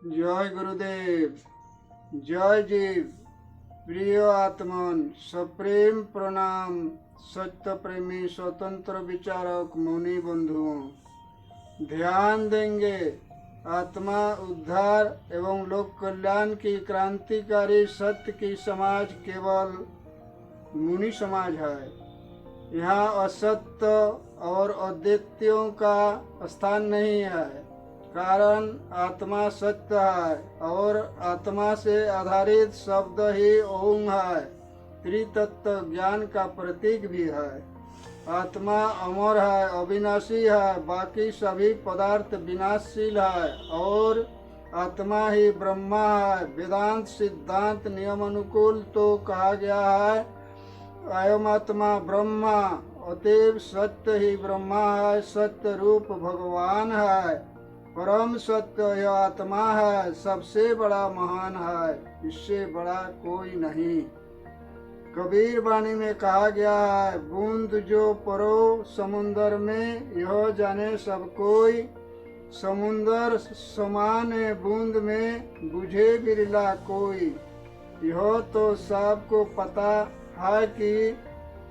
जय गुरुदेव। जय जीव। प्रिय आत्मन, सप्रेम प्रणाम। सत्य प्रेमी स्वतंत्र विचारक मुनि बंधुओं, ध्यान देंगे। आत्मा उद्धार एवं लोक कल्याण की क्रांतिकारी सत्य की समाज केवल मुनि समाज है। यहाँ असत्य और अद्वैतियों का स्थान नहीं है, कारण आत्मा सत्य है और आत्मा से आधारित शब्द ही ओम है। त्रितत्व ज्ञान का प्रतीक भी है। आत्मा अमर है, अविनाशी है, बाकी सभी पदार्थ विनाशशील है और आत्मा ही ब्रह्मा है। वेदांत सिद्धांत नियम अनुकूल तो कहा गया है अयम आत्मा ब्रह्मा, अतएव सत्य ही ब्रह्मा है, सत्य रूप भगवान है, परम सत्य यह आत्मा है, सबसे बड़ा महान है, इससे बड़ा कोई नहीं। कबीर वाणी में कहा गया है, बूंद जो परो समुंदर में, यह जाने सब कोई, समुंदर समान बूंद में, बुझे बिरला कोई। यह तो सबको पता है कि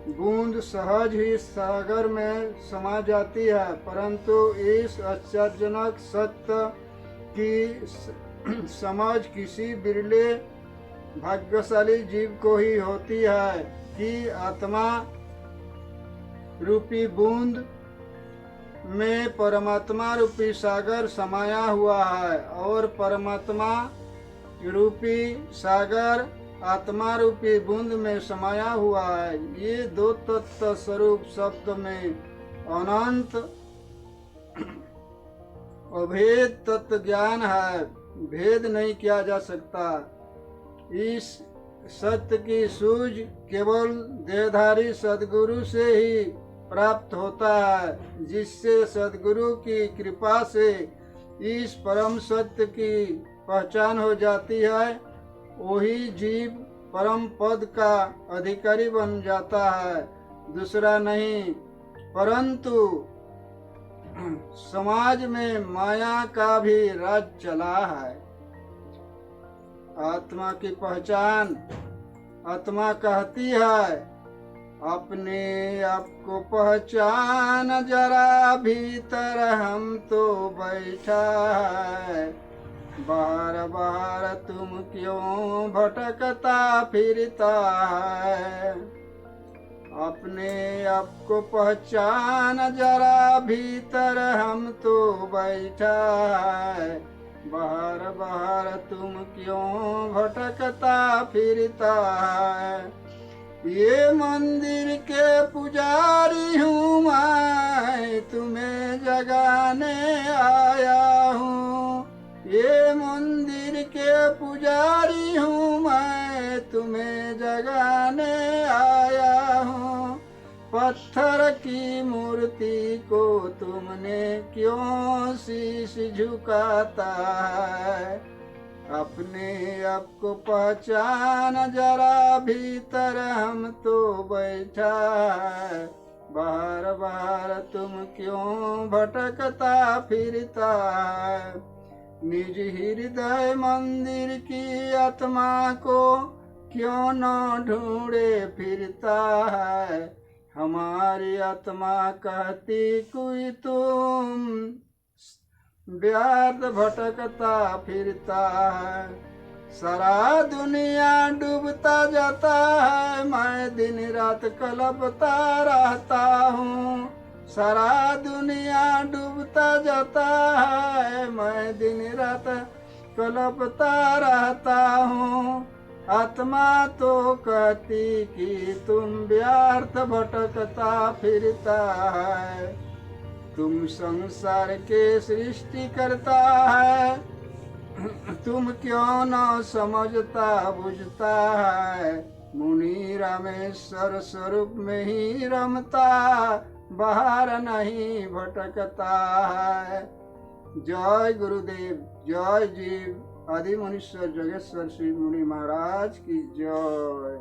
बूंद सहज ही सागर में समा जाती है, परंतु इस आश्चर्यजनक सत्य की समझ किसी बिरले भाग्यशाली जीव को ही होती है कि आत्मा रूपी बूंद में परमात्मा रूपी सागर समाया हुआ है और परमात्मा रूपी सागर आत्मा रूपी बूंद में समाया हुआ है। ये दो तत्व स्वरूप शब्द में अनंत अभेद तत्व ज्ञान है, भेद नहीं किया जा सकता। इस सत्य की सूझ केवल देहधारी सद्गुरु से ही प्राप्त होता है, जिससे सद्गुरु की कृपा से इस परम सत्य की पहचान हो जाती है। वही जीव परम पद का अधिकारी बन जाता है, दूसरा नहीं। परंतु समाज में माया का भी राज चला है। आत्मा की पहचान, आत्मा कहती है, अपने आप को पहचान जरा, भीतर हम तो बैठा है, बाहर बाहर तुम क्यों भटकता फिरता है। अपने आप को पहचान जरा, भीतर हम तो बैठा है, बाहर बाहर तुम क्यों भटकता फिरता है। ये मंदिर के पुजारी हूँ मैं, तुम्हें जगाने आया हूँ। ये मंदिर के पुजारी हूँ मैं, तुम्हें जगाने आया हूँ। पत्थर की मूर्ति को तुमने क्यों शीश झुकाता है। अपने आप को पहचान जरा, भीतर हम तो बैठा है, बाहर बाहर तुम क्यों भटकता फिरता है। निज हृदय मंदिर की आत्मा को क्यों न ढूंढे फिरता है। हमारी आत्मा कहती कोई तुम व्यर्थ भटकता फिरता है। सारा दुनिया डूबता जाता है, मैं दिन रात कलपता रहता हूँ। सारा दुनिया डूबता जाता है, मैं दिन रात कलपता रहता हूँ। आत्मा तो कहती कि तुम व्यर्थ भटकता फिरता है। तुम संसार के सृष्टि करता है, तुम क्यों न समझता बुझता है। मुनि रामेश्वर स्वरूप में ही रमता, बाहर नहीं भटकता है। जय गुरुदेव। जय जीव। आदि मुनीश्वर जगेश्वर श्री मुनि महाराज की जय।